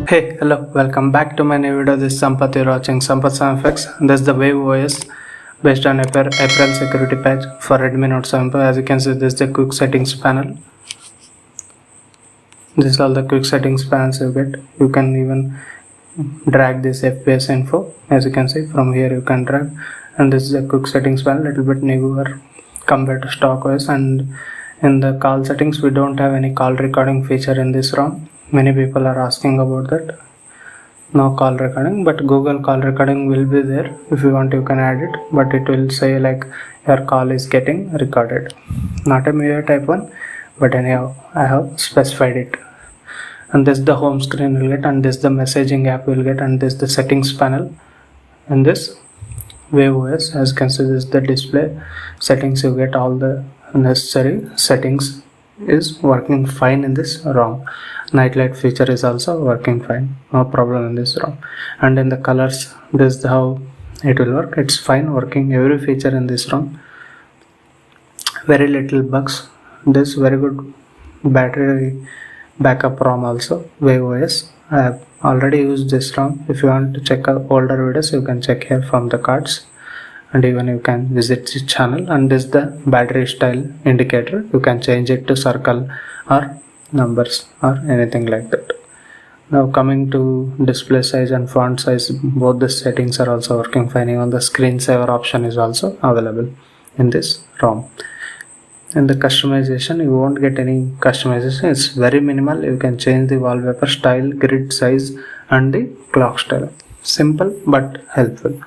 Hey, hello, welcome back to my new video. This is Sampath. You're watching Sampath FX. This is the Wave OS based on April security patch for Redmi Note 7 Pro. As you can see, this is the quick settings panel. This is all the quick settings panels you get. You can even drag this FPS info. As you can see, from here you can drag. And this is the quick settings panel, little bit newer compared to stock OS. And in the call settings, we don't have any call recording feature in this ROM. Many people are asking about that. No call recording, but Google call recording will be there. If you want, you can add it, but it will say like your call is getting recorded. Not a MIUI type one, but anyhow, I have specified it. And this the home screen will get, and this the messaging app will get, and this the settings panel. And this Wave OS, as you can see, this is the display settings. You get all the necessary settings is working fine in this ROM. Nightlight feature is also working fine, no problem in this ROM. And in the colors, this is how it will work. It's fine working, every feature in this ROM. Very little bugs. This very good battery backup ROM also. Wave OS. I have already used this ROM. If you want to check out older videos, you can check here from the cards. And even you can visit the channel. And this is the battery style indicator. You can change it to circle or numbers or anything like that. Now coming to display size and font size, both the settings are also working fine. Even the screensaver option is also available in this ROM. In the customization, you won't get any customization. It's very minimal. You can change the wallpaper style, grid size and the clock style. Simple but helpful.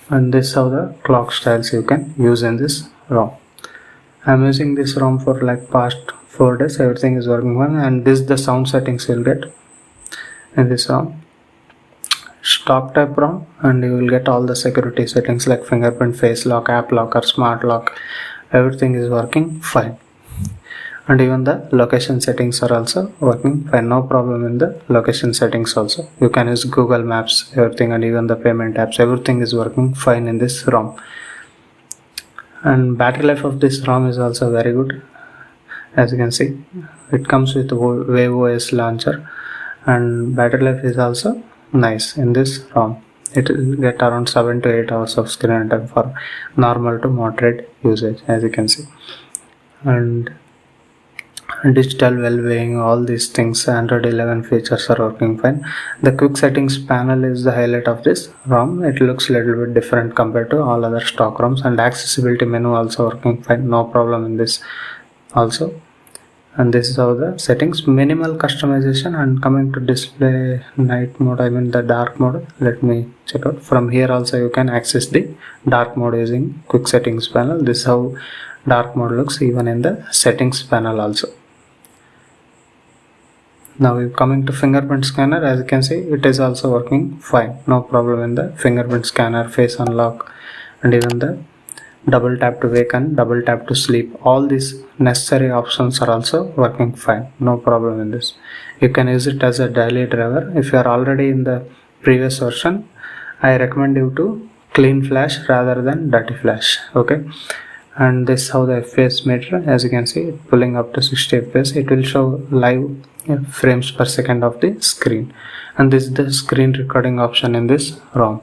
And this is how the clock styles you can use in this ROM. I'm using this ROM for like past 4 days. Everything is working well. And this is the sound settings you'll get in this ROM. Stock type ROM, and you will get all the security settings like fingerprint, face lock, app locker, smart lock. Everything is working fine. And even the location settings are also working fine. No problem in the location settings also. You can use Google Maps, everything, and even the payment apps. Everything is working fine in this ROM. And battery life of this ROM is also very good. As you can see, it comes with Wave OS launcher, and battery life is also nice in this ROM. It will get around 7 to 8 hours of screen time for normal to moderate usage, as you can see. And digital well-being, all these things, Android 11 features are working fine. The quick settings panel is the highlight of this ROM. It looks a little bit different compared to all other stock ROMs, and accessibility menu also working fine, no problem in this also. And this is how the settings, minimal customization. And coming to display night mode, I mean the dark mode, let me check out. From here also you can access the dark mode using quick settings panel. This is how dark mode looks even in the settings panel also. Now we're coming to fingerprint scanner. As you can see, it is also working fine, no problem in the fingerprint scanner, face unlock, and even the double tap to wake and double tap to sleep. All these necessary options are also working fine, no problem in this. You can use it as a daily driver. If you are already in the previous version, I recommend you to clean flash rather than dirty flash. Okay. And this is how the FPS meter, as you can see, pulling up to 60 FPS. It will show live frames per second of the screen. And this is the screen recording option in this ROM.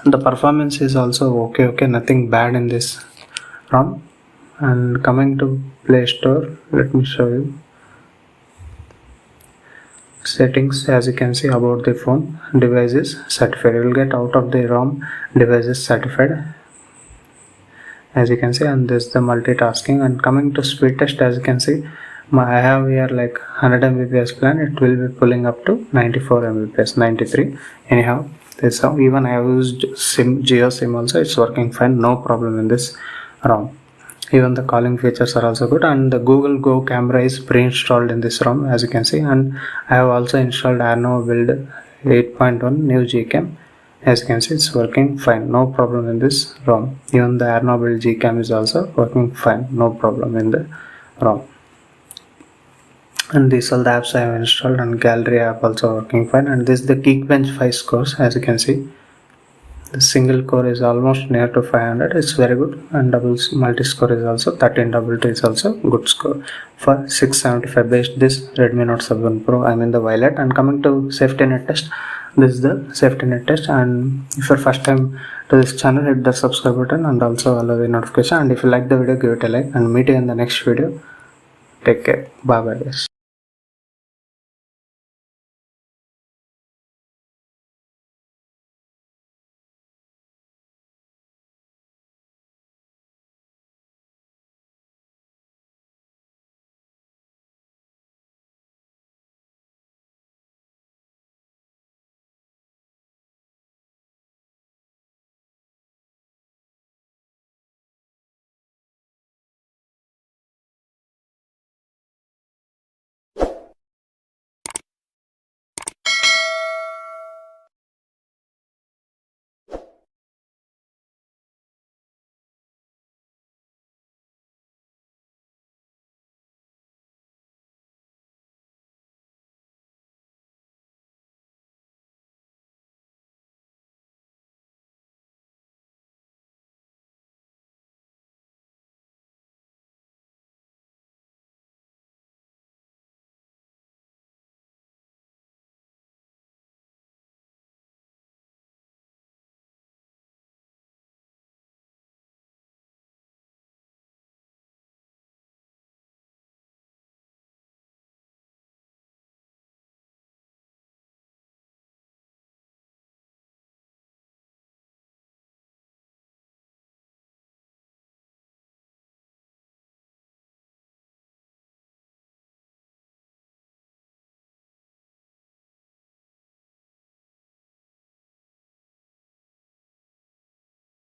The performance is also okay, nothing bad in this ROM. And coming to Play Store, let me show you settings. As you can see, about the phone, device is certified. You will get out of the ROM, device is certified, as you can see. And this is the multitasking. And coming to speed test, as you can see, I have here like 100 Mbps plan. It will be pulling up to 94 Mbps, 93. Anyhow, this is how, even I have used Jio SIM also, it's working fine, no problem in this ROM. Even the calling features are also good. And the Google Go camera is pre-installed in this ROM, as you can see. And I have also installed Arno build 8.1 new Gcam. As you can see, it's working fine, no problem in this ROM. Even the Arno build Gcam is also working fine, no problem in the ROM. And these are the apps I have installed, and gallery app also working fine. And this is the Geekbench 5 scores, as you can see. The single core is almost near to 500. It's very good, and double multi-score is also 1322 is also good score. For 675 based this Redmi Note 7 Pro, I mean the Violet. And coming to safety net test, this is the safety net test. And if you're first time to this channel, hit the subscribe button and also allow the notification. And if you like the video, give it a like, and meet you in the next video. Take care. Bye bye guys.